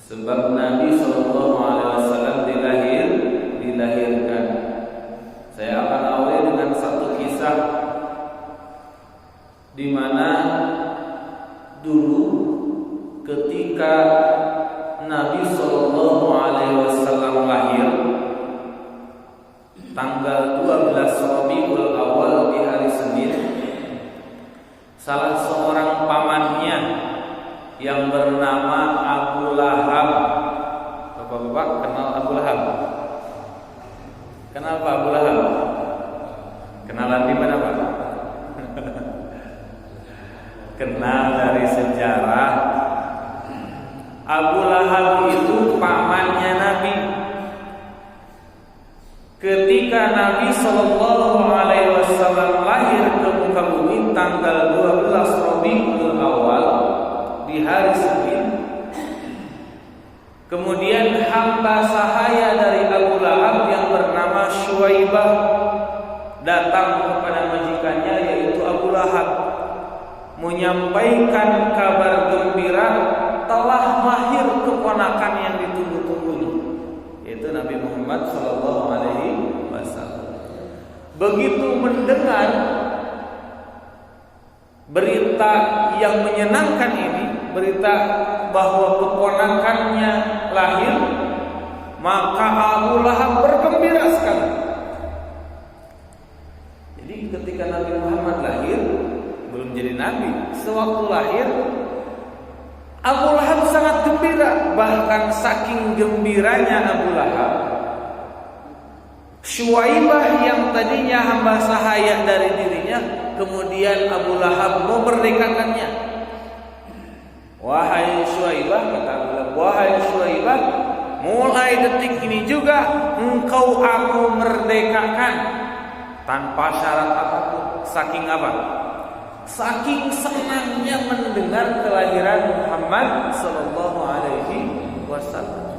Sebab Nabi SAW Shallallahu Alaihi Wasallam lahir tanggal 12 Rabiul Awal di hari Senin, salah seorang pamannya yang bernama Abu Lahab. Bapak-bapak kenal Abu Lahab? Kenal Pak Abu Lahab? Kenalan di mana Pak? Kenal dari sejarah. Abu Lahab itu pamannya Nabi. Ketika Nabi Shallallahu Alaihi Wasallam lahir ke muka bumi tanggal 12 Rabiul Awal di hari Senin, kemudian hamba sahaya dari Abu Lahab yang bernama Syuaibah datang kepada majikannya yaitu Abu Lahab menyampaikan kabar gembira telah lahir keponakan yang ditunggu-tunggunya, yaitu Nabi Muhammad Sallallahu Alaihi Wasallam. Begitu mendengar berita yang menyenangkan ini, berita bahwa keponakannya lahir, maka Abu Lahab bergembira sekali. Jadi ketika Nabi Muhammad lahir, belum jadi nabi, sewaktu lahir Abu Lahab sangat gembira. Bahkan saking gembiranya Abu Lahab, Syuaibah yang tadinya hamba sahaya dari dirinya, kemudian Abu Lahab memerdekakannya. Wahai Syuaibah, kata Abu Lahab, wahai Syuaibah, mulai detik ini juga engkau aku merdekakan tanpa syarat apapun. Saking apa? Saking senangnya mendengar kelahiran Muhammad Sallallahu Alaihi Wasallam.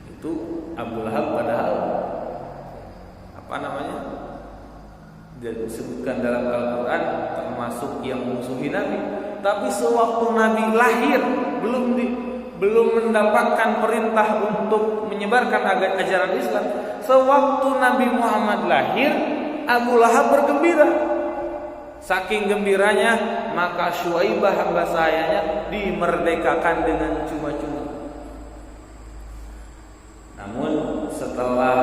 Itu Abu Lahab padahal apa namanya? Disebutkan dalam Al-Quran termasuk yang musuhi Nabi. Tapi sewaktu Nabi lahir belum mendapatkan perintah untuk menyebarkan ajaran Islam. Sewaktu Nabi Muhammad lahir, Abu Lahab bergembira. Saking gembiranya, maka Syuaibah hamba sahayanya dimerdekakan dengan cuma-cuma. Namun setelah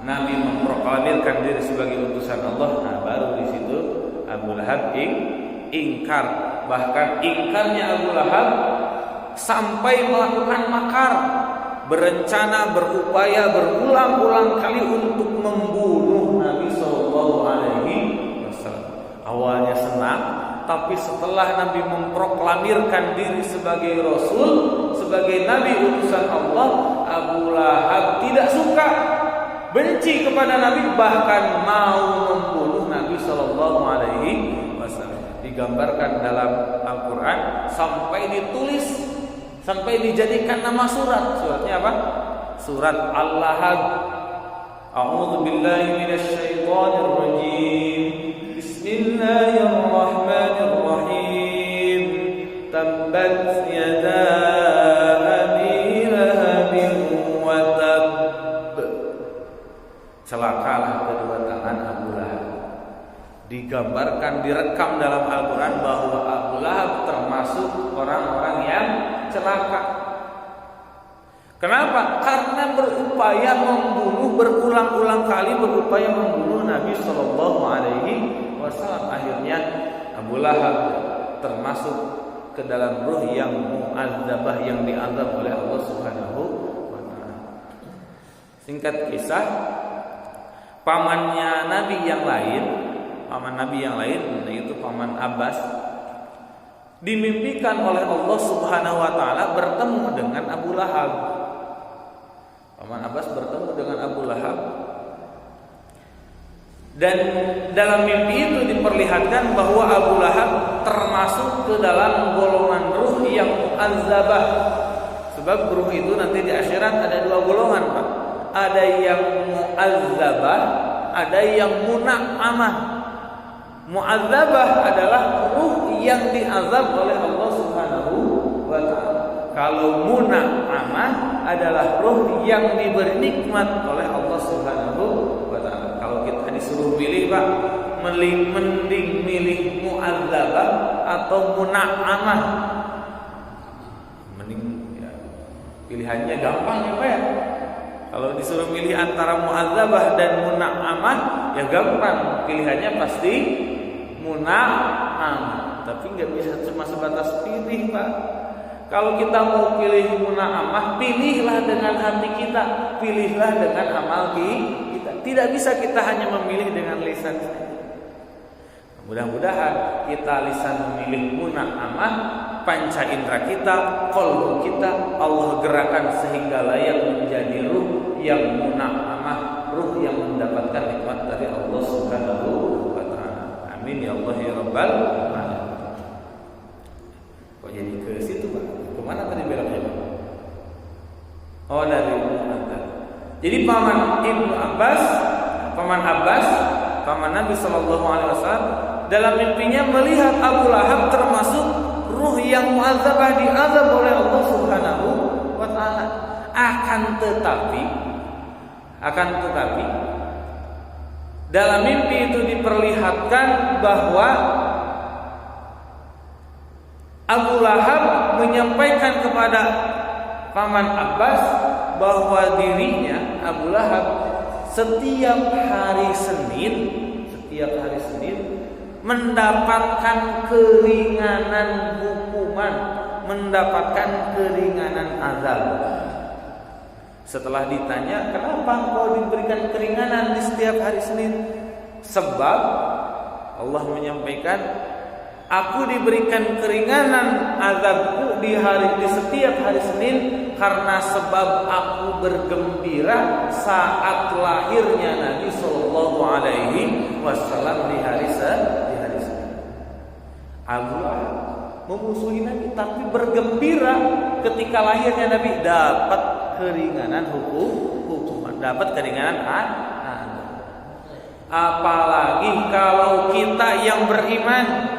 Nabi memproklamirkan diri sebagai utusan Allah, nah baru di situ Abu Lahab ingkar. Bahkan ingkarnya Abu Lahab sampai melakukan makar, berencana, berupaya berulang-ulang kali untuk membunuh Nabi Sallallahu Alaihi Wasallam. Awalnya senang, tapi setelah Nabi memproklamirkan diri sebagai Rasul, sebagai Nabi utusan Allah, Abu Lahab tidak suka, benci kepada Nabi, bahkan mau membunuh Nabi Sallallahu Alaihi Wasallam. Digambarkan dalam Al-Quran sampai ditulis, sampai dijadikan nama surat. Suratnya apa? Surat Al-Lahab. A'udzu billahi minasy syaithanir rajim. Bismillahirrahmanirrahim. Tabbat yada abi lahabin wa tab. Celakalah kedua tangan Abu Lahab. Digambarkan, direkam dalam Al-Quran bahwa Abu Lahab termasuk orang-orang yang celaka. Kenapa? Karena berupaya membunuh, berulang-ulang kali berupaya membunuh Nabi Sallallahu Alaihi Wasallam. Akhirnya Abu Lahab termasuk ke dalam ruh yang mu'adzabah, yang diazab oleh Allah Subhanahu wa Ta'ala. Singkat kisah, pamannya Nabi yang lain, yaitu paman Abbas, dimimpikan oleh Allah Subhanahu wa Ta'ala bertemu dengan Abu Lahab. Paman Abbas bertemu dengan Abu Lahab, dan dalam mimpi itu diperlihatkan bahwa Abu Lahab termasuk ke dalam golongan ruh yang mu'adzabah. Sebab ruh itu nanti di akhirat ada dua golongan, Pak. Ada yang mu'adzabah, ada yang muna'amah. Mu'adzabah adalah ruh yang diazab oleh Allah Subhanahu wa Ta'ala. Kalau muna'amah adalah ruh yang diberi nikmat oleh Allah Subhanahu wa Ta'ala. Kalau kita disuruh pilih, Pak, mending milih mu'adzabah atau muna'amah? Mending ya, Pilihannya gampang ya Pak ya. Kalau disuruh milih antara mu'adzabah dan muna'amah, ya gampang. Pilihannya pasti muna'amah. Tapi nggak bisa cuma sebatas pilih Pak. Kalau kita mau pilih muna'amah, pilihlah dengan hati kita, pilihlah dengan amal kita. Tidak bisa kita hanya memilih dengan lisan saja. Mudah-mudahan kita lisan memilih muna'amah, panca indera kita, qalbu kita Allah gerakan sehingga layak menjadi ruh yang muna'amah, ruh yang mendapatkan nikmat dari Allah Subhanahu wa taala. Amin ya Allah ya rabbal alamin. Kok jadi ke situ Pak? Kemana tadi beloknya Pak? Oh dari Mu'adzab. Jadi paman Abbas, paman Nabi sallallahu alaihi wasallam dalam mimpinya melihat Abu Lahab termasuk ruh yang mu'adzabah, diazab oleh Allah Subhanahu wa taala. Akan tetapi dalam mimpi itu diperlihatkan bahwa Abu Lahab menyampaikan kepada paman Abbas bahwa dirinya Abu Lahab setiap hari Senin mendapatkan keringanan hukuman, mendapatkan keringanan azab. Setelah ditanya, kenapa engkau diberikan keringanan di setiap hari Senin? Sebab Allah menyampaikan, aku diberikan keringanan azabku di setiap hari Senin karena sebab aku bergembira saat lahirnya Nabi Sallallahu Alaihi Wasallam di hari Senin. Abu Lahab memusuhi Nabi tapi bergembira ketika lahirnya Nabi dapat keringanan hukuman, dapat keringanan azab. Apalagi kalau kita yang beriman,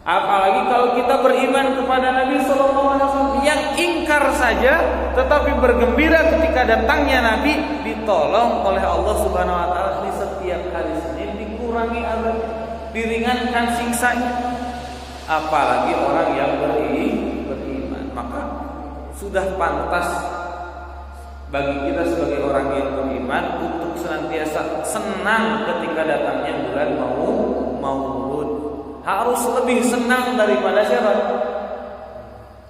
apalagi kalau kita beriman kepada Nabi Sallallahu Alaihi Wasallam yang ingkar saja, tetapi bergembira ketika datangnya Nabi, ditolong oleh Allah Subhanahu Wa Taala di setiap hari Senin, dikurangi azab, diringankan siksanya. Apalagi orang yang beriman, maka sudah pantas bagi kita sebagai orang yang beriman untuk senantiasa senang ketika datangnya bulan Maulud. Harus lebih senang daripada siapa?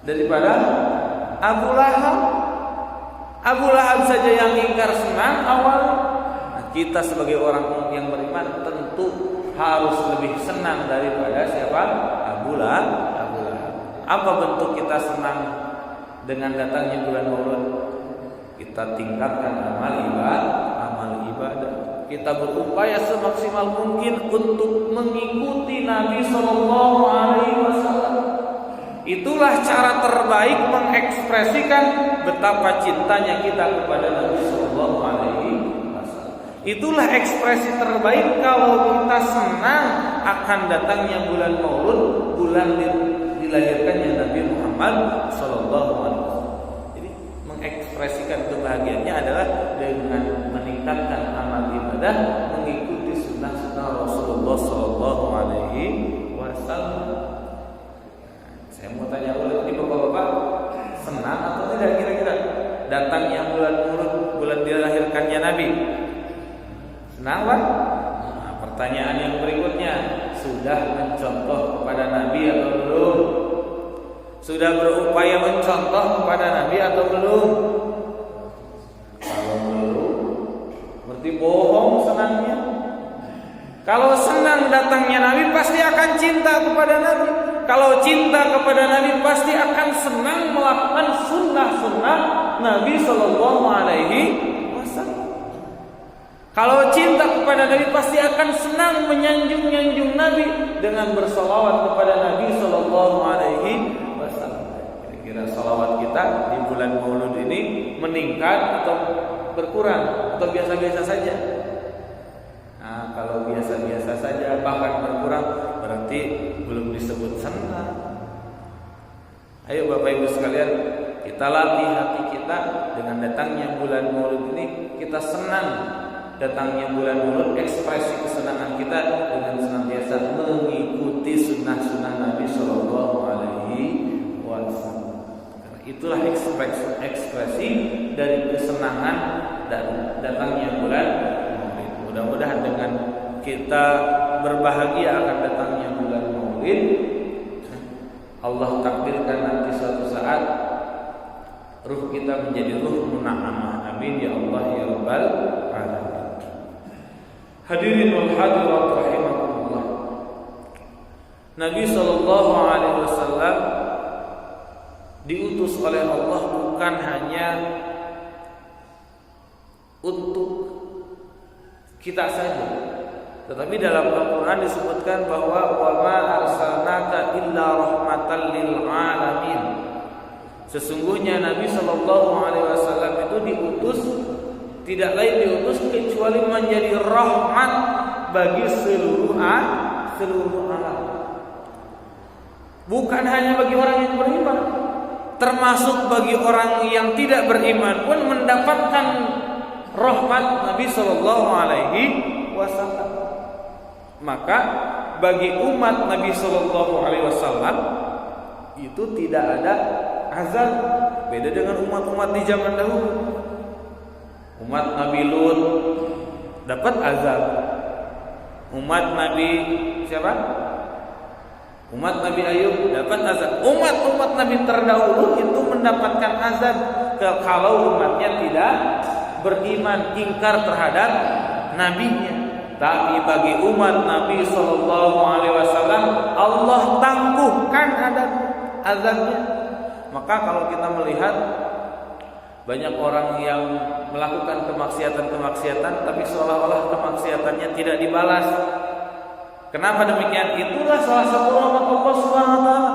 Daripada Abu Lahab. Abu Lahab saja yang ingkar senang awal. Nah, kita sebagai orang yang beriman tentu harus lebih senang daripada siapa? Abu Lahab. Apa bentuk kita senang dengan datangnya bulan Maulud? Kita tingkatkan amal ibadah. Kita berupaya semaksimal mungkin untuk mengikuti Nabi Sallallahu Alaihi Wasallam. Itulah cara terbaik mengekspresikan betapa cintanya kita kepada Nabi Sallallahu Alaihi Wasallam. Itulah ekspresi terbaik kalau kita senang akan datangnya bulan Maulud, bulan dilahirkannya Nabi Muhammad Sallallahu Alaihi Wasallam. Jadi mengekspresikan kebahagiaannya adalah dengan meningkatkan amal ibadah, mengikuti sunnah-sunnah Rasulullah Sallallahu Alaihi Wasallam. Saya mau tanya ulang nih bapak-bapak, senang atau tidak kira-kira datangnya bulan Maulud, bulan dilahirkannya Nabi? Senang Pak? Nah, pertanyaan yang berikutnya, sudah mencontoh kepada Nabi atau belum? Sudah berupaya mencontoh kepada Nabi atau belum? Kalau belum, berarti bohong senangnya. Kalau senang datangnya Nabi, pasti akan cinta kepada Nabi. Kalau cinta kepada Nabi, pasti akan senang melakukan sunnah-sunnah Nabi Sallallahu Alaihi Wasallam. Kalau cinta kepada Nabi, pasti akan senang menyanjung Nabi dengan bersalawat kepada Nabi Sallallahu Alaihi Wasallam. Kira-kira salawat kita di bulan Maulud ini meningkat atau berkurang atau biasa-biasa saja? Nah, kalau biasa-biasa saja bahkan berkurang, berarti belum disebut senang. Ayo Bapak Ibu sekalian, kita latih hati kita dengan datangnya bulan Maulud ini. Kita senang datangnya bulan Maulud, ekspresi kesenangan kita dengan senantiasa mengikuti sunnah-sunnah Nabi Sallallahu Alaihi Wasallam. Karena itulah ekspresi dari kesenangan dan datangnya bulan Maulid. Mudah-mudahan dengan kita berbahagia akan datangnya bulan Maulid, Allah takdirkan nanti suatu saat ruh kita menjadi ruh mun'amah. Amin ya Allah ya Rabbal alamin. Hadirin wal hadirat rahimakumullah. Nabi sallallahu alaihi wasallam diutus oleh Allah bukan hanya untuk kita saja, tetapi dalam Al-Quran disebutkan bahwa wa ma arsalnaka illa rahmatan lil alamin. Sesungguhnya Nabi sallallahu alaihi wasallam itu diutus, tidak lain diutus kecuali menjadi rahmat bagi seluruh alam. Bukan hanya bagi orang yang beriman, termasuk bagi orang yang tidak beriman pun mendapatkan rahmat Nabi sallallahu alaihi wasallam. Maka bagi umat Nabi sallallahu alaihi wasallam itu tidak ada azab, beda dengan umat-umat di zaman dahulu. Umat Nabi Lut dapat azab. Umat Nabi siapa? Umat Nabi Ayub dapat azab. Umat-umat Nabi terdahulu itu mendapatkan azab kalau umatnya tidak beriman, ingkar terhadap nabinya. Tapi bagi umat Nabi sallallahu alaihi wasallam Allah tangguhkan azabnya. Maka kalau kita melihat banyak orang yang melakukan kemaksiatan tapi seolah-olah kemaksiatannya tidak dibalas. Kenapa demikian? Itulah salah satu rahmat Allah Subhanahu wa taala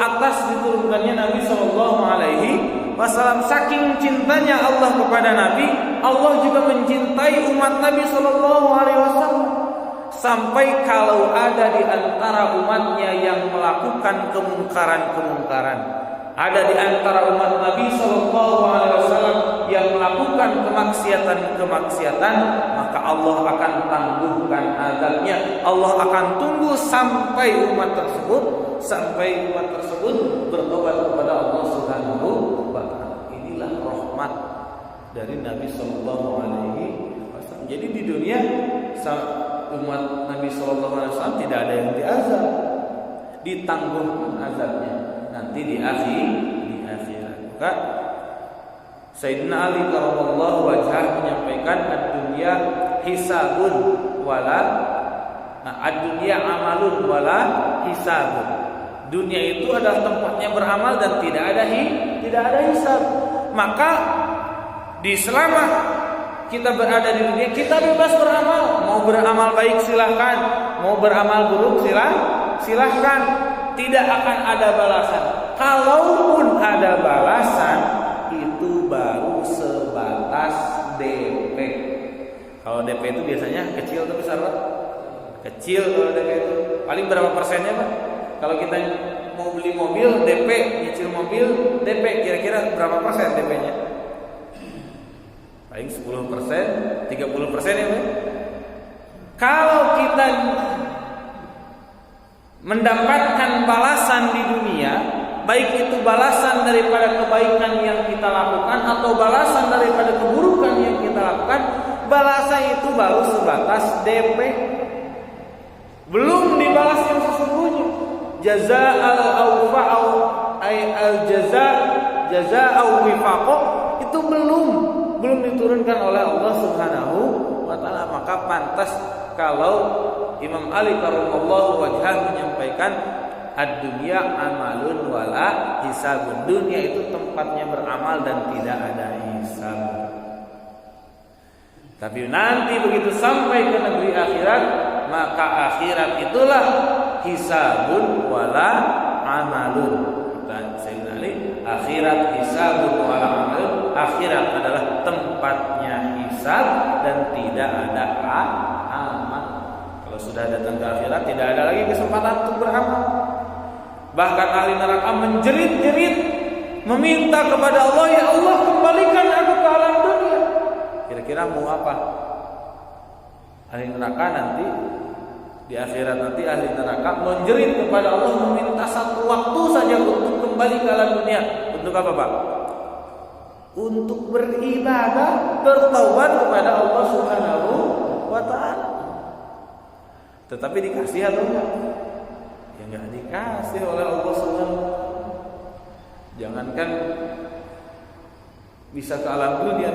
atas diturunkannya Nabi sallallahu alaihi wasallam. Saking cintanya Allah kepada Nabi, Allah juga mencintai umat Nabi sallallahu alaihi wasallam. Sampai kalau ada di antara umatnya yang melakukan kemungkaran, ada di antara umat Nabi sallallahu alaihi wasallam yang melakukan kemaksiatan, maka Allah akan tangguhkan azabnya. Allah akan tunggu sampai umat tersebut bertobat kepada Allah Subhanahu wa taala. Inilah rahmat dari Nabi sallallahu alaihi wasallam. Jadi di dunia umat Nabi sallallahu alaihi wasallam tidak ada yang diazab, ditangguhkan azabnya nanti di akhirat. Maka Sayyidina Ali karramallahu wajhah menyampaikan ad-dunya hisabun wala ad-dunya amalun wala hisabun. Dunia itu adalah tempatnya beramal dan tidak ada hisab. Maka di selama kita berada di dunia, kita bebas beramal. Mau beramal baik silahkan, mau beramal buruk silahkan. Tidak akan ada balasan. Kalaupun ada balasan, itu baru sebatas DP. Kalau DP itu biasanya kecil atau besar, Pak? Kecil kalau DP itu. Paling berapa persennya, Pak? Kalau kita mau beli mobil DP, nyicil mobil DP, kira-kira berapa persen DP-nya? Paling 10%, 30% ya, Pak? Kalau kita mendapatkan balasan di dunia, baik itu balasan daripada kebaikan yang kita lakukan atau balasan daripada keburukan yang kita lakukan, balasan itu baru sebatas DP, belum dibalas yang sesungguhnya. Jazaa'al awfa'u ay jazaa'u wifaqo itu belum diturunkan oleh Allah Subhanahu wa taala. Maka pantas kalau Imam Ali karramallahu wajhah menyampaikan ad-dunya amalun wala hisabun. Dunia itu tempatnya beramal dan tidak ada hisab. Tapi nanti begitu sampai ke negeri akhirat, maka akhirat itulah hisabun wala amalun. Dan Sayyidina Ali, akhirat hisabun wala amalun. Akhirat adalah tempatnya hisab dan tidak ada amal. Kalau sudah datang ke akhirat, tidak ada lagi kesempatan untuk beramal. Bahkan ahli neraka menjerit-jerit meminta kepada Allah, ya Allah kembalikan aku ke alam dunia. Kira-kira mau apa? Ahli neraka nanti di akhirat nanti ahli neraka menjerit kepada Allah meminta satu waktu saja untuk kembali ke alam dunia. Untuk apa, Pak? Untuk beribadah, bertaubat kepada Allah Subhanahu wa taala. Tetapi dikasih atau enggak? Ya enggak dikasih oleh Allah Subhanahu wa taala. Jangankan bisa ke alam dunia.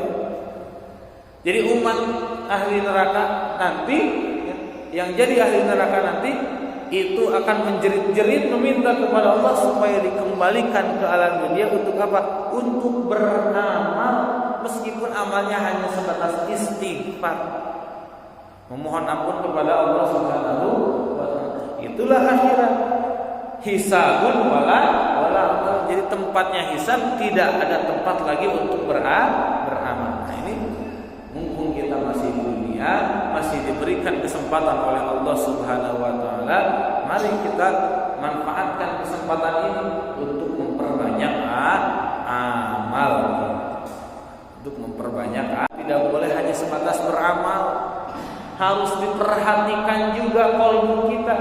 Jadi umat ahli neraka nanti, yang jadi ahli neraka nanti itu akan menjerit-jerit meminta kepada Allah supaya dikembalikan ke alam dunia. Untuk apa? Untuk beramal, meskipun amalnya hanya sebatas istighfar, memohon ampun kepada Allah Subhanahu wa taala. Itulah akhirat. Hisabun wala amal. Jadi tempatnya hisab, tidak ada tempat lagi untuk beramal. Nah, ini mumpung kita masih di dunia, masih diberikan kesempatan oleh Allah Subhanahu wa taala, mari kita manfaatkan kesempatan ini untuk memperbanyak amal. Untuk memperbanyak, tidak boleh hanya sebatas beramal. Harus diperhatikan juga qalbu kita.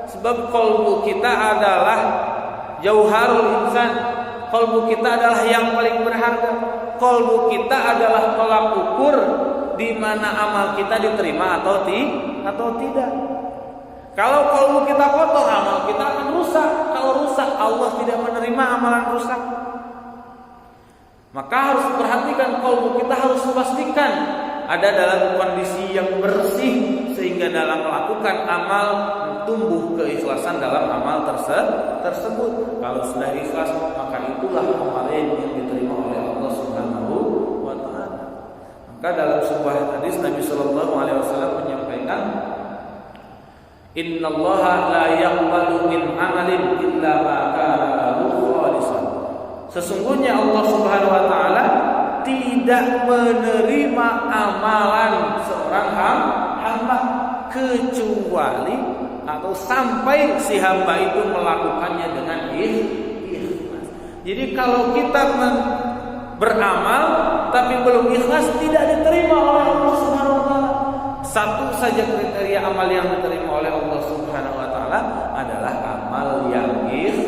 Sebab qalbu kita adalah jauharul insan. Qalbu kita adalah yang paling berharga. Qalbu kita adalah tolak ukur di mana amal kita diterima atau tidak. Kalau qalbu kita kotor, amal kita akan rusak. Kalau rusak, Allah tidak menerima amalan rusak. Maka harus perhatikan qalbu kita, harus pastikan ada dalam kondisi yang bersih, sehingga dalam melakukan amal tumbuh keikhlasan dalam amal tersebut. Kalau sudah ikhlas, maka itulah amal yang diterima oleh Allah Subhanahu wa taala. Maka dalam sebuah hadis Nabi sallallahu alaihi wasallam menyampaikan, "Innallaha la yaqbalu min amalin illa ma kana lahu khalisan." Sesungguhnya Allah Subhanahu wa taala tidak menerima amalan seorang hamba kecuali atau sampai si hamba itu melakukannya dengan ikhlas. Jadi kalau kita beramal tapi belum ikhlas, tidak diterima oleh Allah Subhanahu wa taala. Satu saja kriteria amal yang diterima oleh Allah Subhanahu wa taala adalah amal yang ikhlas.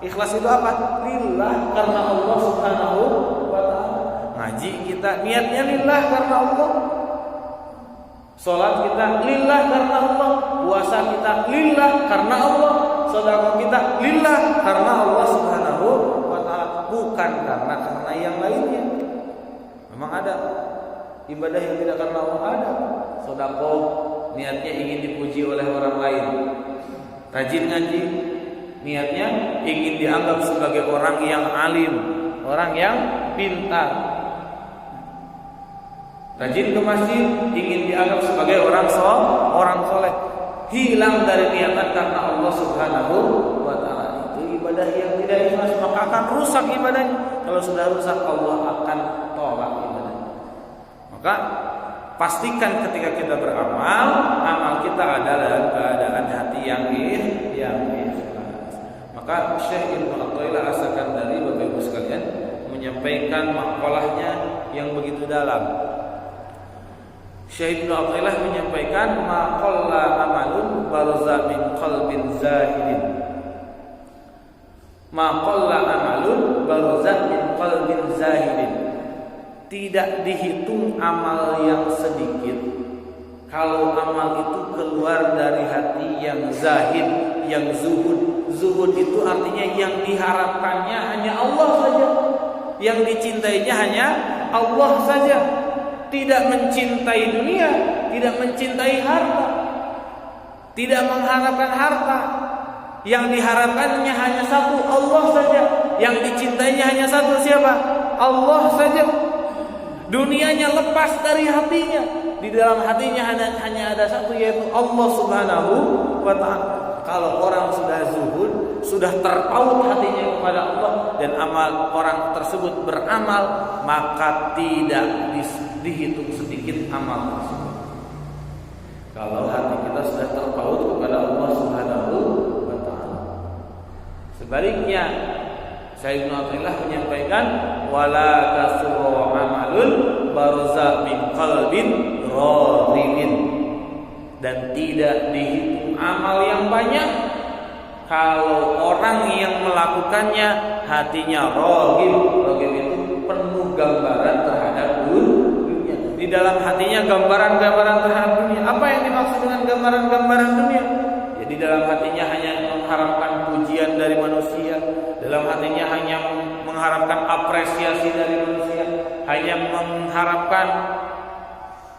Ikhlas itu apa? Lillah, karena Allah Subhanahu wa taala. Ngaji kita niatnya lillah karena Allah. Salat kita lillah karena Allah. Puasa kita lillah karena Allah. Sedekah kita lillah karena Allah Subhanahu wa taala, bukan karena yang lainnya. Memang ada ibadah yang tidak karena Allah, ada. Sedekah niatnya ingin dipuji oleh orang lain. Rajin ngaji niatnya ingin dianggap sebagai orang yang alim, orang yang pintar. Rajin ke masjid ingin dianggap sebagai orang soleh. Hilang dari niatan karena Allah Subhanahu wa taala. Itu ibadah yang tidak ikhlas, maka akan rusak ibadahnya. Kalau sudah rusak, Allah akan tolak ibadahnya. Maka pastikan ketika kita beramal, amal kita adalah dalam keadaan hati yang ikhlas. Maka Syekh Ibnu Athaillah As-Sakandari, Bapak Ibu sekalian, menyampaikan maqalahnya yang begitu dalam. Syekh Ibnu Athaillah menyampaikan, maqalla amalun barza min qalbin zahidin. Maqalla amalun barza min qalbin zahidin. Tidak dihitung amal yang sedikit kalau amal itu keluar dari hati yang zahid, yang zuhud. Zuhud itu artinya yang diharapkannya hanya Allah saja, yang dicintainya hanya Allah saja. Tidak mencintai dunia, tidak mencintai harta, tidak mengharapkan harta. Yang diharapkannya hanya satu, Allah saja. Yang dicintainya hanya satu, siapa? Allah saja. Dunianya lepas dari hatinya. Di dalam hatinya hanya ada satu, yaitu Allah Subhanahu wa taala. Kalau orang sudah zuhud, sudah terpaut hatinya kepada Allah, dan amal orang tersebut beramal, maka tidak dihitung sedikit amal tersebut. Kalau hati kita sudah terpaut kepada Allah Subhanahu wa taala. Sebaliknya, Syekh Ibnu Athaillah menyampaikan, wala kasru amalun barza min qalbin radinin. Dan tidak dihitung amal yang banyak kalau orang yang melakukan melakukannya hatinya ragib. Ragib itu penuh gambaran terhadap dunia. Di dalam hatinya gambaran-gambaran terhadap dunia. Apa yang dimaksud dengan gambaran-gambaran dunia? Jadi dalam hatinya hanya mengharapkan pujian dari manusia, dalam hatinya hanya mengharapkan apresiasi dari manusia, hanya mengharapkan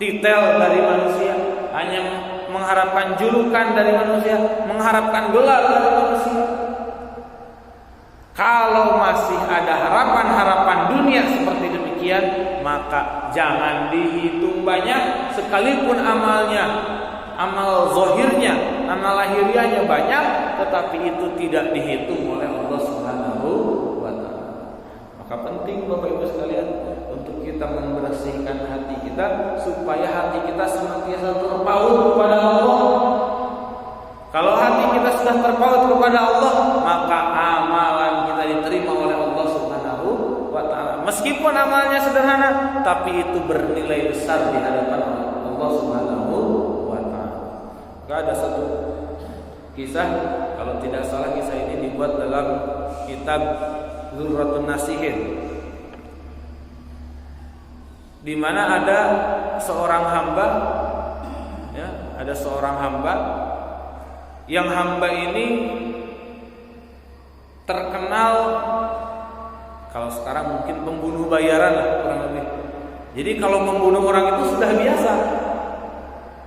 titel dari manusia, hanya mengharapkan julukan dari manusia, mengharapkan gelar dari manusia. Kalau masih ada harapan-harapan dunia seperti demikian, maka jangan dihitung banyak sekalipun amalnya, amal zahirnya, amal lahiriahnya banyak, tetapi itu tidak dihitung oleh Allah Subhanahu wa taala. Maka penting Bapak Ibu sekalian untuk kita membersihkan hati kita supaya hati kita senantiasa terpaut kepada Allah. Kalau hati kita sudah terpaut kepada Allah, maka amalan kita diterima oleh Allah Subhanahu wa taala. Meskipun amalnya sederhana, tapi itu bernilai besar di hadapan Allah Subhanahu wa taala. Ada satu kisah, kalau tidak salah kisah ini dibuat dalam kitab Dzurratun Nasihin, di mana ada seorang hamba, ya, ada seorang hamba yang hamba ini terkenal, kalau sekarang mungkin pembunuh bayaran lah kurang lebih. Jadi kalau membunuh orang itu sudah biasa.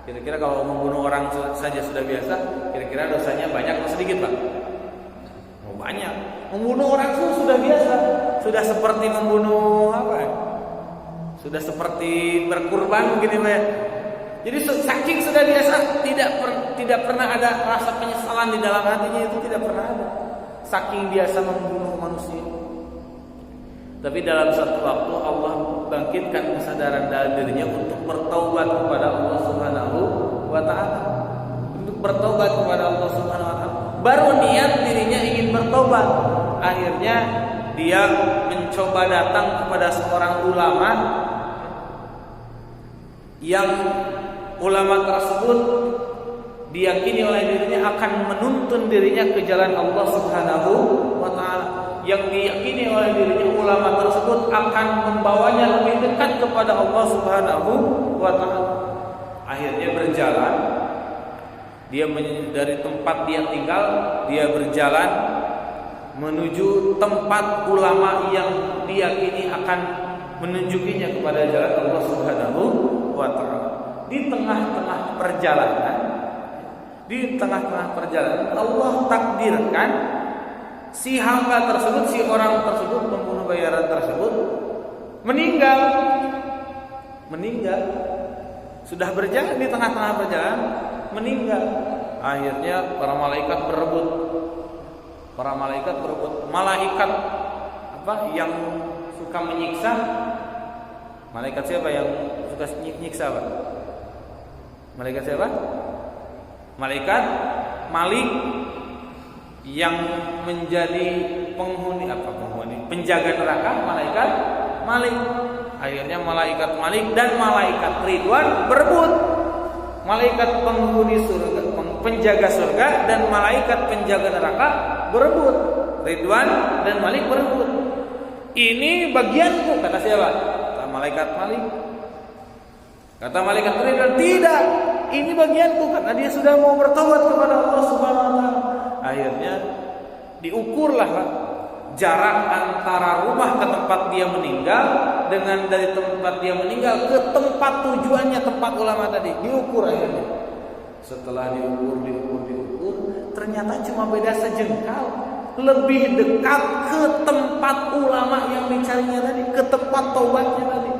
Kira-kira kalau membunuh orang saja sudah biasa, kira-kira dosanya banyak atau sedikit, Pak? Oh, banyak. Membunuh orang itu sudah biasa, sudah seperti membunuh apa ya? Sudah seperti berkurban begini, Pak. Jadi saking sudah biasa, tidak pernah ada rasa penyesalan di dalam hatinya, itu tidak pernah ada. Saking biasa membunuh manusia. Tapi dalam satu waktu Allah bangkitkan kesadaran dalam dirinya untuk bertaubat kepada Allah Subhanahu wa taala. Untuk bertaubat kepada Allah Subhanahu wa taala. Baru niat dirinya ingin bertobat. Akhirnya dia mencoba datang kepada seorang ulama yang ulama tersebut diyakini oleh dirinya akan menuntun dirinya ke jalan Allah Subhanahu wa taala. Yang diyakini oleh dirinya ulama tersebut akan membawanya lebih dekat kepada Allah Subhanahu wa taala. Akhirnya berjalan, dia dari tempat dia tinggal, dia berjalan menuju tempat ulama yang diyakini akan menunjukinya kepada jalan Allah Subhanahu wa taala. Di tengah-tengah perjalanan Allah takdirkan si hamba tersebut, si orang tersebut, pembunuh bayaran tersebut meninggal. Sudah berjalan di tengah-tengah perjalanan, meninggal. Akhirnya para malaikat berebut. Malaikat apa yang suka menyiksa? Malaikat siapa yang suka menyiksa, Pak? Malaikat siapa? Malaikat Malik yang menjadi penjaga neraka, malaikat Malik. Akhirnya malaikat Malik dan malaikat Ridwan berebut. Malaikat penghuni surga, penjaga surga, dan malaikat penjaga neraka berebut. Ridwan dan Malik berebut. Ini bagianku, kata siapa? Kata malaikat Malik. Kata malaikat Ridwan, tidak, ini bagianku, karena dia sudah mau bertobat kepada Allah Subhanahu wa taala. Akhirnya diukurlah jarak antara rumah ke tempat dia meninggal dengan dari tempat dia meninggal ke tempat tujuannya, tempat ulama tadi. Diukur akhirnya. Setelah diukur, ternyata cuma beda sejengkal. Lebih dekat ke tempat ulama yang dicarinya tadi, ke tempat taubatnya tadi.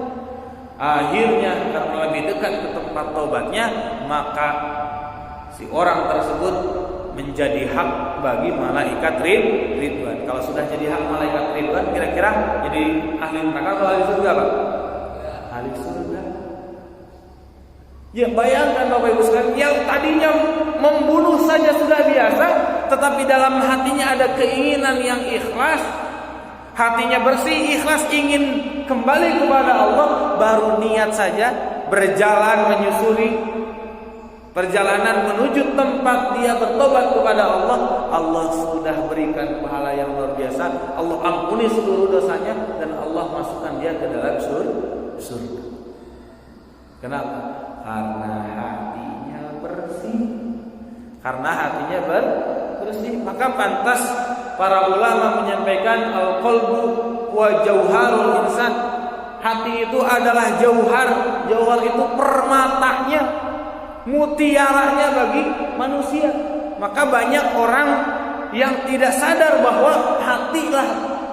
Akhirnya karena lebih dekat ke tempat taubatnya, maka si orang tersebut menjadi hak bagi malaikat Ridwan. Kalau sudah jadi hak malaikat Ridwan, kira-kira jadi ahli neraka atau ahli surga, Pak? Ahli surga. Ya, bayangkan Bapak Ibu sekalian, yang tadinya membunuh saja sudah biasa, tetapi dalam hatinya ada keinginan yang ikhlas, hatinya bersih, ikhlas, ingin kembali kepada Allah, baru niat saja berjalan menyusuri perjalanan menuju tempat dia bertobat kepada Allah, Allah sudah berikan pahala yang luar biasa. Allah ampuni seluruh dosanya dan Allah masukkan dia ke dalam surga. Kenapa? Karena hatinya bersih. Karena hatinya bersih, maka pantas para ulama menyampaikan al-qalbu wa jauharul insan. Hati itu adalah jauhar. Jauhar itu permatanya, mutiaranya bagi manusia. Maka banyak orang yang tidak sadar bahwa hatilah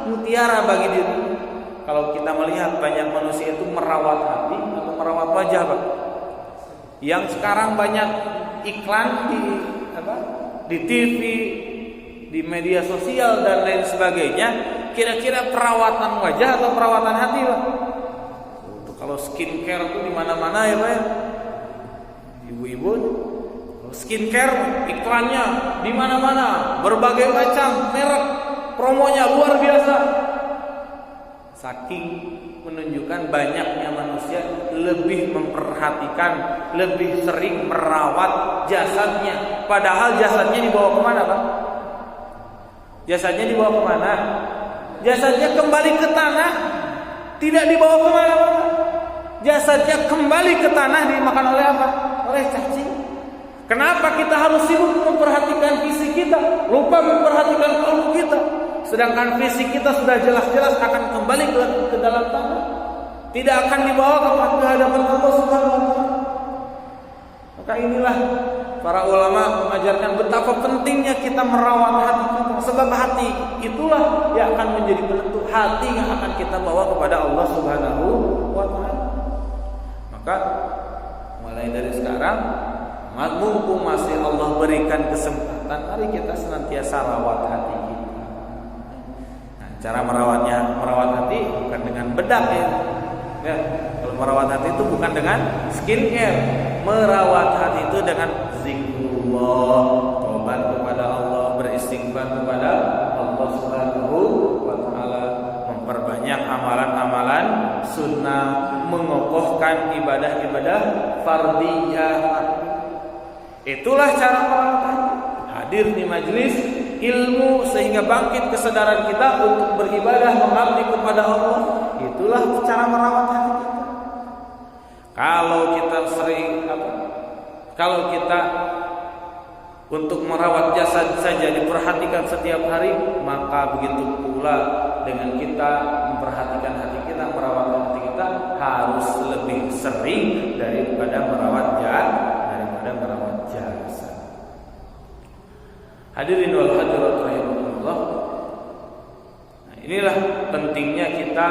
mutiara bagi diri. Kalau kita melihat banyak manusia itu merawat hati atau merawat wajah, Pak. Yang sekarang banyak iklan di TV, di media sosial dan lain sebagainya. Kira-kira perawatan wajah atau perawatan hati, Pak? Kalau skincare itu di mana-mana ya, Pak ya. Ibu-ibu, skincare iklannya di mana-mana, berbagai macam merek, promonya luar biasa. Saking menunjukkan banyaknya manusia lebih memperhatikan, lebih sering merawat jasadnya. Padahal jasadnya dibawa kemana, Pak? Jasadnya dibawa kemana? Jasadnya kembali ke tanah, tidak dibawa kemana, Pak? Jasadnya kembali ke tanah, dimakan oleh apa? Oleh cacing. Kenapa kita harus sibuk memperhatikan fisik kita, lupa memperhatikan kalbu kita? Sedangkan fisik kita sudah jelas-jelas akan kembali ke dalam tanah, tidak akan dibawa ke hadapan Allah Subhanahu wa taala. Maka inilah para ulama mengajarkan betapa pentingnya kita merawat hati kita. Sebab hati itulah yang akan menjadi penentu, hati yang akan kita bawa kepada Allah Subhanahu wa taala. Maka mulai dari sekarang, mumpung masih Allah berikan kesempatan, mari kita senantiasa rawat hati kita. Cara merawat hati bukan dengan bedak ya. Kalau merawat hati itu bukan dengan skincare. Merawat hati itu dengan zikrullah, tobat kepada Allah, beristighfar kepada Allah Subhanahu wa taala, memperbanyak amalan-amalan sunnah, mengokohkan ibadah-ibadah fardhiyah. Itulah cara merawat hati. Hadir di majelis ilmu sehingga bangkit kesadaran kita untuk beribadah mengabdi kepada Allah. Itulah cara merawat hati kita. Kalau kita untuk merawat jasad saja diperhatikan setiap hari, maka begitu pula dengan kita memperhatikan hati kita, merawat hati kita harus lebih sering daripada merawat jasad. Hadirin wal hadirat rahimakumullah. Nah, inilah pentingnya kita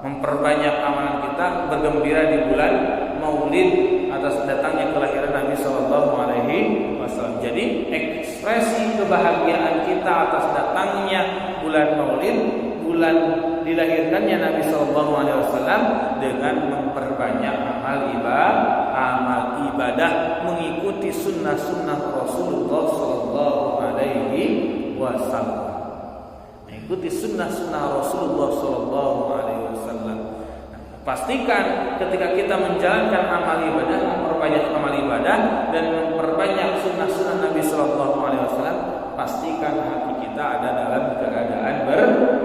memperbanyak amalan kita, bergembira di bulan Maulid atas datangnya kelahiran Nabi sallallahu alaihi wasallam. Jadi ekspresi kebahagiaan kita atas datangnya bulan Maulid, bulan dilahirkannya Nabi sallallahu alaihi wasallam, dengan memperbanyak amal ibadah mengikuti sunnah-sunnah Rasulullah sallallahu alaihi wasallam. Mengikuti sunnah-sunnah Rasulullah sallallahu alaihi wasallam. Pastikan ketika kita menjalankan amal ibadah, memperbanyak amal ibadah dan memperbanyak sunnah-sunnah Nabi sallallahu alaihi wasallam, pastikan hati kita ada dalam keadaan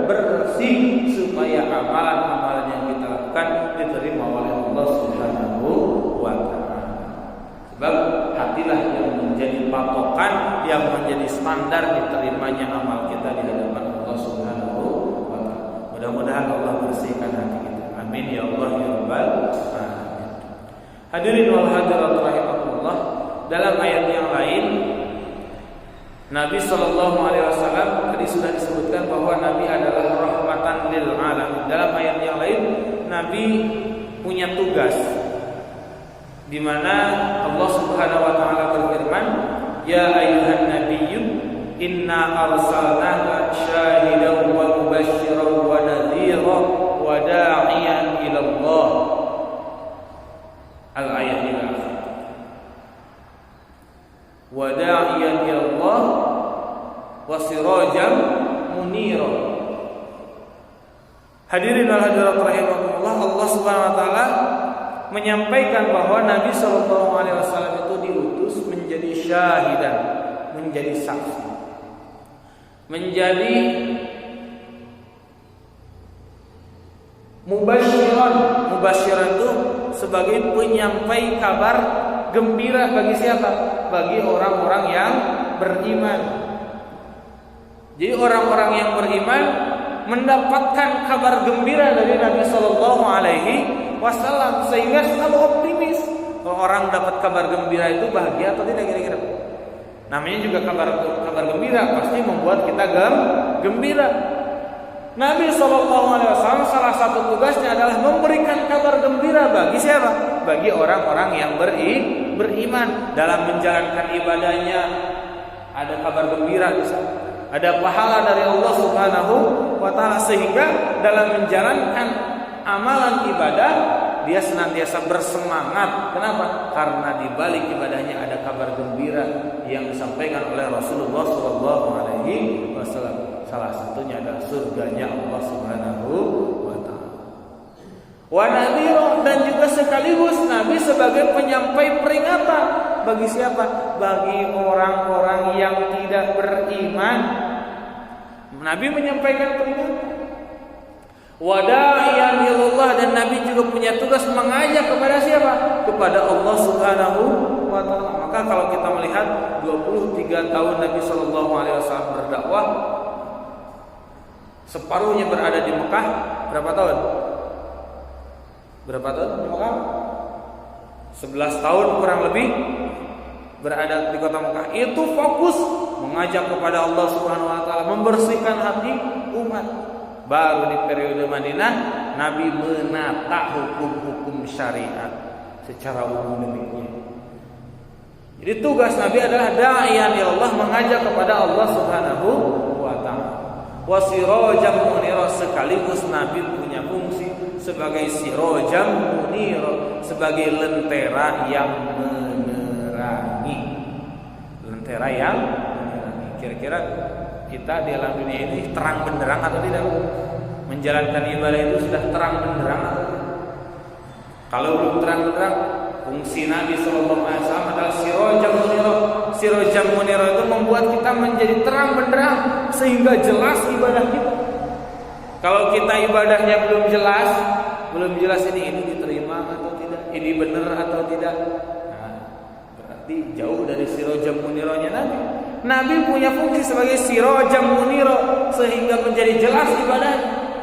bersih supaya amalan-amalan yang kita lakukan diterima oleh Allah Subhanahu wa taala. Sebab hatilah yang menjadi patokan, yang menjadi standar diterimanya amal kita di hadapan Allah Subhanahu wa taala. Mudah-mudahan Allah bersihkan hati kita. Amin ya Allah ya rabbal alamin. Hadirin wal hadirat rahimakumullah. Dalam ayat yang lain Nabi sallallahu alaihi wasallam tadi sudah disebutkan bahwa Nabi adalah rahmatan lil alamin. Dalam ayat yang lain Nabi punya tugas di mana Allah Subhanahu wa taala berfirman, "Ya ayyuhan nabiyyu inna arsalnaka syahidan wa mubasysyiran wa nadhiran wa da'iyan ila Allah." Al-ayat ini wa da'iyan ila Allah wa sirajan munira. Hadirin wal hadirat rahimakumullah, Allah Subhanahu wa taala menyampaikan bahwa Nabi Shallallahu Alaihi Wasallam itu diutus menjadi syahidan, menjadi saksi, menjadi mubasyiran. Mubasyiran itu sebagai penyampai kabar gembira bagi siapa? Bagi orang-orang yang beriman. Jadi orang-orang yang beriman mendapatkan kabar gembira dari Nabi Shallallahu Alaihi Wasallam sehingga selalu optimis. Kalau orang dapat kabar gembira itu bahagia atau tidak kira-kira? Namanya juga kabar gembira, pasti membuat kita gembira. Nabi Shallallahu Alaihi Wasallam salah satu tugasnya adalah memberikan kabar gembira bagi siapa? Bagi orang-orang yang beriman dalam menjalankan ibadahnya. Ada kabar gembira di sana. Ada pahala dari Allah Subhanahu wa taala sehingga dalam menjalankan amalan ibadah dia senantiasa bersemangat. Kenapa? Karena di balik ibadahnya ada kabar gembira yang disampaikan oleh Rasulullah sallallahu alaihi wasallam. Salah satunya adalah surganya Allah Subhanahu wa taala. Wa nadhira, dan juga sekaligus Nabi sebagai penyampai peringatan bagi siapa? Bagi orang-orang yang tidak beriman. Nabi menyampaikan peringatan. Wada'iyan ilallah, dan Nabi juga punya tugas mengajak kepada siapa? Kepada Allah Subhanahu wa taala. Maka kalau kita melihat 23 tahun Nabi sallallahu alaihi wasallam berdakwah, separuhnya berada di Mekah. Berapa tahun? Berapa tahun di Mekah? 11 tahun kurang lebih berada di kota Mekah. Itu fokus mengajak kepada Allah Subhanahu wa taala, membersihkan hati umat. Baru di periode Madinah Nabi menata hukum-hukum syariat secara umum demikian. Jadi tugas Nabi adalah da'iyan ilallah, mengajak kepada Allah Subhanahu wa taala. Wa sirajam munira, sekaligus Nabi punya fungsi sebagai sirajam munira, sebagai lentera yang menerangi. Lentera yang menerangi. Kira-kira kita di alam dunia ini terang benderang atau tidak? Menjalankan ibadah itu sudah terang benderang atau tidak? Kalau belum terang benderang, fungsi Nabi Sallallahu Alaihi Wasallam adalah sirajam munira. Sirajam munira itu membuat kita menjadi terang benderang sehingga jelas ibadah kita. Kalau kita ibadahnya belum jelas ini diterima atau tidak, ini benar atau tidak, nah, berarti jauh dari sirajam muniranya Nabi. Nabi punya fungsi sebagai sirajam munira sehingga menjadi jelas ibadah,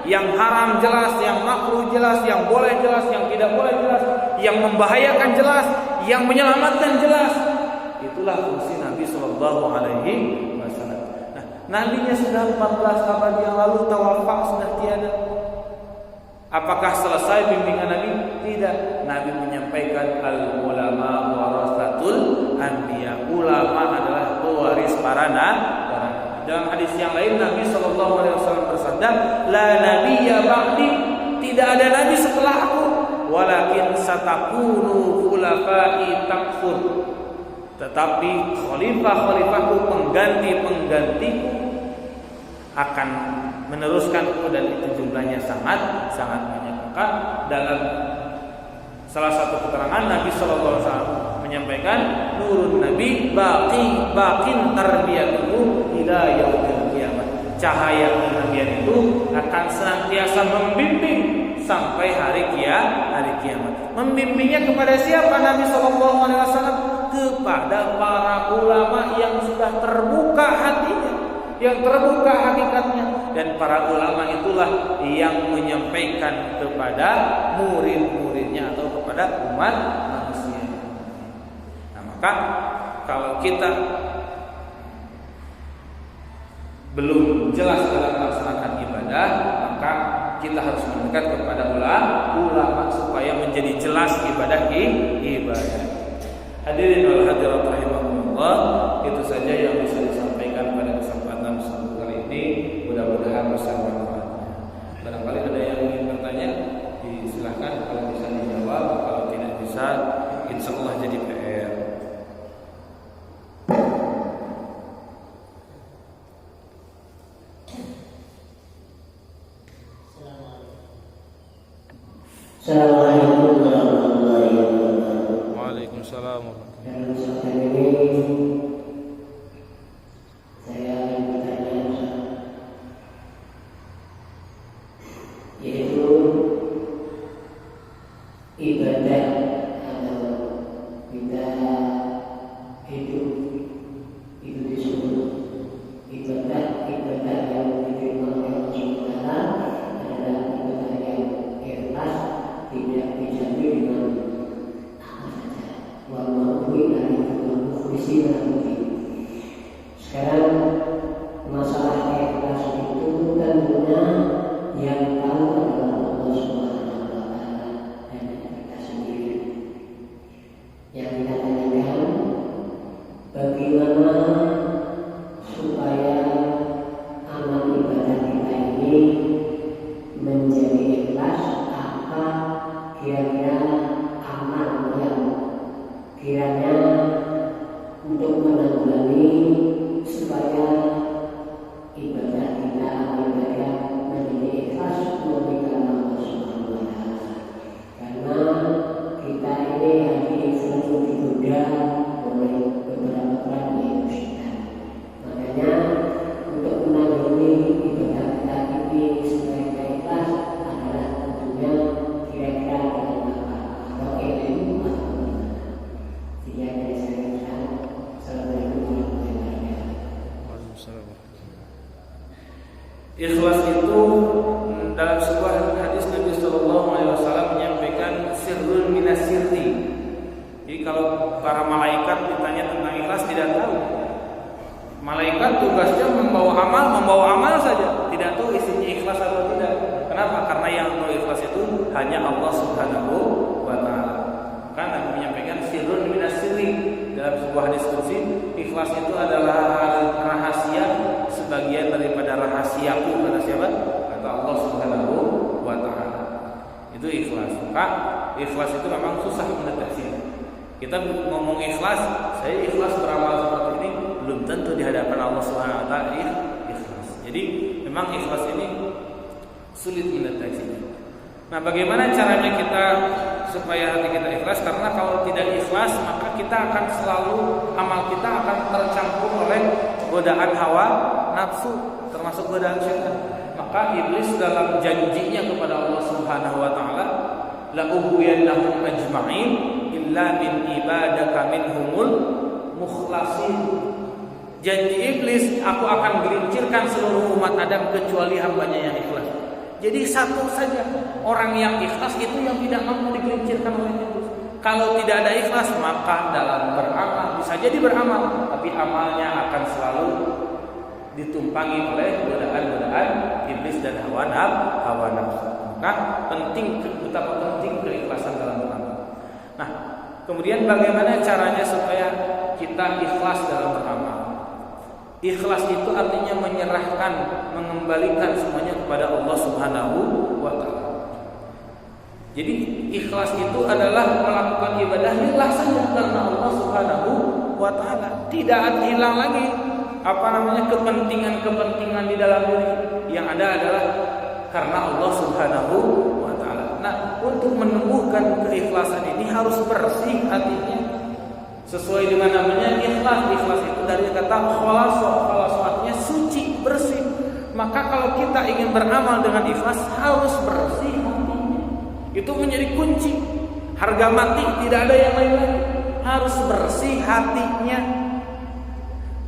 yang haram jelas, yang makruh jelas, yang boleh jelas, yang tidak boleh jelas, yang membahayakan jelas, yang menyelamatkan jelas. Itulah fungsi Nabi Sallallahu Alaihi Wasallam. Nah, Nabinya sudah 14 abad yang lalu tawafat, sudah tiada. Apakah selesai bimbingan Nabi? Tidak. Nabi menyampaikan al ulama warasatul anbiya. Ulama adalah pewaris para nabi. Dalam hadis yang lain Nabi Shallallahu Alaihi Wasallam bersabda, la nabiyya ba'di, tidak ada nabi setelah aku, walakin satakunu khulafai takfur, tetapi khalifah-khalifahku, pengganti-penggantiku akan meneruskanku, dan itu jumlahnya sangat banyak. Maka dalam salah satu keterangan Nabi Sallallahu Alaihi Wasallam menyampaikan, nurun Nabi baqin tarbiyatuhu ila yaumil qiyamah. Cahaya kenabian itu akan senantiasa membimbing sampai hari kiamat. Membimbingnya kepada siapa Nabi Sallallahu Alaihi Wasallam? Kepada para ulama yang sudah terbuka hatinya, yang terbuka hakikatnya, dan para ulama itulah yang menyampaikan kepada murid-muridnya atau kepada umat manusia. Nah, maka kalau kita belum jelas dalam melaksanakan ibadah, maka kita harus mendekat kepada ulama supaya menjadi jelas ibadah. Hadirin wal hadirat rahimakumullah, itu saja yang bisa disampaikan pada kesempatan kali ini. Mudah-mudahan bisa bermanfaat. Barangkali ada yang ingin bertanya, silakan. Kalau bisa dijawab, kalau tidak bisa, insya Allah jadi PR. Assalamualaikum warahmatullahi wabarakatuh. Waalaikumsalam. Dalam kesempatan ini saya ingin bertanya, yaitu ibadah atau kita hidup itu disebut ibadah yang diterima oleh Allah SWT adalah ibadah yang ikhlas, tidak dijamin dengan apa saja. Wa ma'uwi alaikum mukhlisina lahu. Sekarang masalah ikhlas itu tentunya yang tahu adalah Allah Subhanahu wa taala dan kita sendiri. Yang kita tanyakan, bagaimana supaya amal ibadah kita ini menjadi ikhlas? Apa kira-kira amal yang kiranya untuk menanggulangi supaya ibadah kita menjadi ikhlas murni karena Allah Subhanahu wa taala? Karena kita ini hanya selalu digoda oleh beberapa peran yaitu syaitan. Makanya untuk menanggulangi ibadah kita ini supaya kita ikhlas adalah tentunya kira-kira dengan apa, atau ilmu atau bagaimana. Jika dari saya ucapkan Assalamualaikum warahmatullahi wabarakatuh. Ikhlas itu dalam sebuah hadis Nabi Sallallahu Alaihi Wasallam menyampaikan sirrun minas sirri. Jadi kalau para malaikat ditanya tentang ikhlas tidak tahu. Malaikat tugasnya membawa amal saja, tidak tahu isinya ikhlas atau tidak. Kenapa? Karena yang tahu ikhlas itu hanya Allah Subhanahu wa taala. Kan Nabi menyampaikan sirrun minas sirri dalam sebuah hadis qudsi, ikhlas itu adalah rahasia sebagian daripada rahasiaku, kata siapa? Kata Allah Subhanahu wa taala. Itu ikhlas. Maka ikhlas itu memang susah mendeteksinya. Kita ngomong ikhlas, saya ikhlas beramal seperti ini, belum tentu di hadapan Allah Subhanahu wa taala ikhlas. Jadi memang ikhlas ini sulit mendeteksinya. Nah, bagaimana caranya kita supaya hati kita ikhlas? Karena kalau tidak ikhlas, maka kita akan selalu, amal kita akan tercampur oleh godaan hawa nafsu, termasuk godaan syaitan. Maka iblis dalam janjinya kepada Allah Subhanahu wa taala, la ughwiyannahum ajma'in illa min ibadaka minhumul mukhlasin. Janji iblis, aku akan gelincirkan seluruh umat Adam kecuali hambanya yang ikhlas. Jadi satu saja orang yang ikhlas itu yang tidak mampu digelincirkan oleh iblis. Kalau tidak ada ikhlas, maka dalam beramal bisa jadi beramal, tapi amalnya akan selalu ditumpangi oleh godaan-godaan iblis dan hawa nafsu. Maka betapa penting keikhlasan dalam beramal. Nah, kemudian bagaimana caranya supaya kita ikhlas dalam beramal? Ikhlas itu artinya menyerahkan, mengembalikan semuanya kepada Allah Subhanahu wa taala. Jadi ikhlas itu adalah melakukan ibadah lillah saja karena Allah Subhanahu wa taala. Tidak hilang lagi kepentingan di dalam diri. Yang ada adalah karena Allah Subhanahu wa taala. Nah, untuk menumbuhkan keikhlasan ini harus bersih hatinya. Sesuai dengan namanya ikhlas. Ikhlas itu dari kata khalas artinya suci, bersih. Maka kalau kita ingin beramal dengan ikhlas harus bersih hatinya. Itu menjadi kunci. Harga mati tidak ada yang lain lagi. Harus bersih hatinya.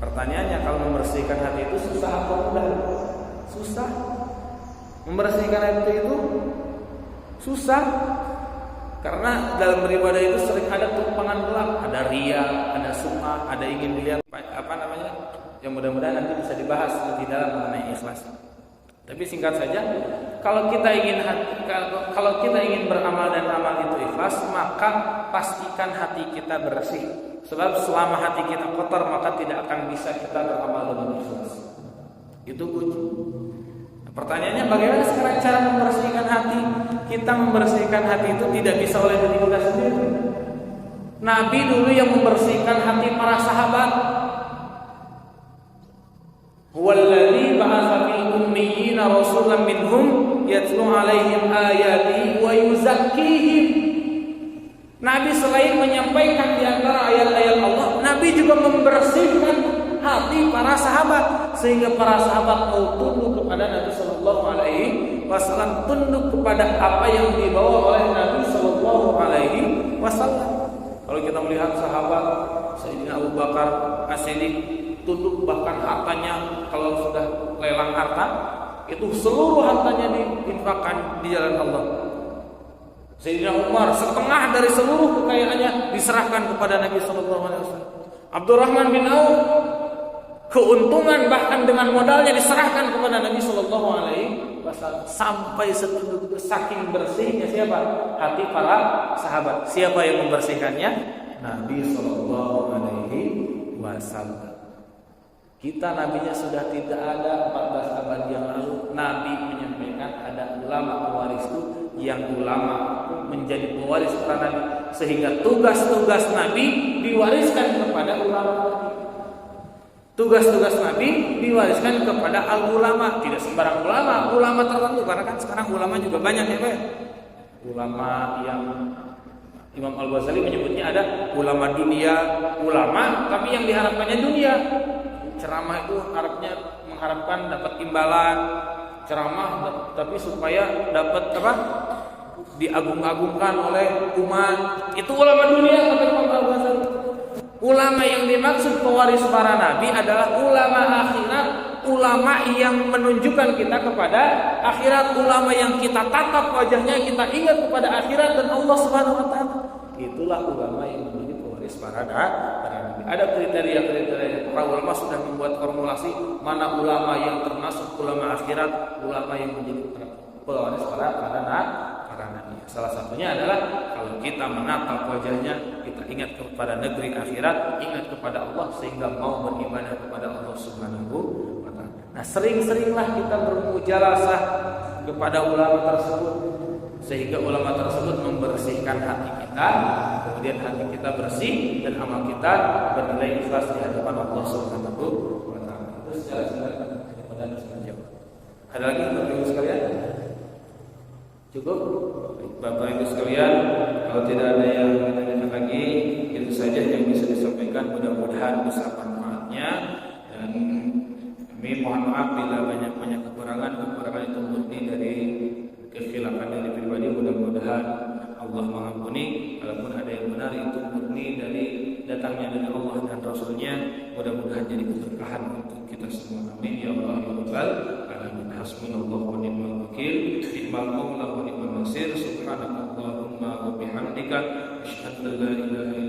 Pertanyaannya, kalau membersihkan hati itu susah atau mudah? Susah. Membersihkan hati itu susah. Karena dalam beribadah itu sering ada tumpangan gelap, ada riya, ada sum'ah, ada ingin dilihat yang mudah-mudahan nanti bisa dibahas lebih dalam mengenai ikhlas. Tapi singkat saja, kalau kita ingin beramal dan amal itu ikhlas, maka pastikan hati kita bersih. Sebab selama hati kita kotor, maka tidak akan bisa kita beramal dengan ikhlas. Itu kunci. Pertanyaannya, bagaimana sekarang cara membersihkan hati? Kita membersihkan hati itu tidak bisa oleh diri kita sendiri. Nabi dulu yang membersihkan hati para sahabat. Huwallazi ba'atsa fil ummiyina rasulan minhum yatlu 'alaihim ayatihi wa yuzakkihim selain menyampaikan di antara ayat-ayat Allah, Nabi juga membersihkan hati para sahabat sehingga para sahabat mau tunduk kepada Nabi Sallallahu Alaihi Wasallam, tunduk kepada apa yang dibawa oleh Nabi Sallallahu Alaihi Wasallam. Kalau kita melihat sahabat Sayyidina Abu Bakar As-Siddiq tunduk, bahkan hartanya kalau sudah lelang harta itu seluruh hartanya diinfakkan di jalan Allah. Sayyidina Umar setengah dari seluruh kekayaannya diserahkan kepada Nabi Sallallahu Alaihi Wasallam. Abdurrahman bin Auf keuntungan bahkan dengan modalnya diserahkan kepada Nabi Sallallahu Alaihi Wasallam. Sampai setunduk saking bersihnya siapa? Hati para sahabat. Siapa yang membersihkannya? Nabi Sallallahu Alaihi Wasallam. Kita nabinya sudah tidak ada 14 abad yang lalu. Nabi menyampaikan ada ulama pewaris itu, yang ulama menjadi pewaris para nabi, sehingga tugas-tugas Nabi diwariskan kepada ulama. Tugas-tugas Nabi diwariskan kepada al-ulama, tidak sembarang ulama tertentu, karena kan sekarang ulama juga banyak ya Pak. Ulama yang Imam Al-Ghazali menyebutnya ada ulama dunia, ulama tapi yang diharapkannya dunia. Ceramah itu mengharapkan dapat imbalan, ceramah tapi supaya dapat apa? Diagung-agungkan oleh umat. Itu ulama dunia kata Imam Al-Ghazali. Ulama yang dimaksud pewaris para nabi adalah ulama akhirat, ulama yang menunjukkan kita kepada akhirat, ulama yang kita tatap wajahnya, kita ingat kepada akhirat dan Allah Subhanahu wa taala. Itulah ulama yang menjadi pewaris para nabi. Ada kriteria-kriteria. Para ulama sudah membuat formulasi mana ulama yang termasuk ulama akhirat, ulama yang menjadi pewaris para nabi. Salah satunya adalah kalau kita menatap wajahnya, kita ingat kepada negeri akhirat, ingat kepada Allah sehingga mau beribadah kepada Allah Subhanahu wa taala. Nah, sering-seringlah kita bermujalasah kepada ulama tersebut sehingga ulama tersebut membersihkan hati kita, kemudian hati kita bersih dan amal kita bernilai ikhlas di hadapan Allah Subhanahu wa taala. Terus secara singkat kepada menjawab. Ada lagi Bapak Ibu sekalian? Cukup? Bapak Ibu sekalian, kalau tidak ada yang ditanyakan lagi, itu saja yang bisa disampaikan. Mudah-mudahan besar manfaatnya, dan kami mohon maaf bila banyak kekurangan itu murni dari kekhilafan dari pribadi. Mudah-mudahan Allah mengampuni. Kalaupun ada yang benar itu murni dari datangnya dari Allah dan Rasulnya. Mudah-mudahan jadi keberkahan untuk kita semua. Amin ya Allah ya Rabbal alamin. Hasbunallahu wa ni'mal wakil, ni'mal maula wa ni'mal nasir. Subhanakallahumma wa bihamdika, asyhadu an la ilaha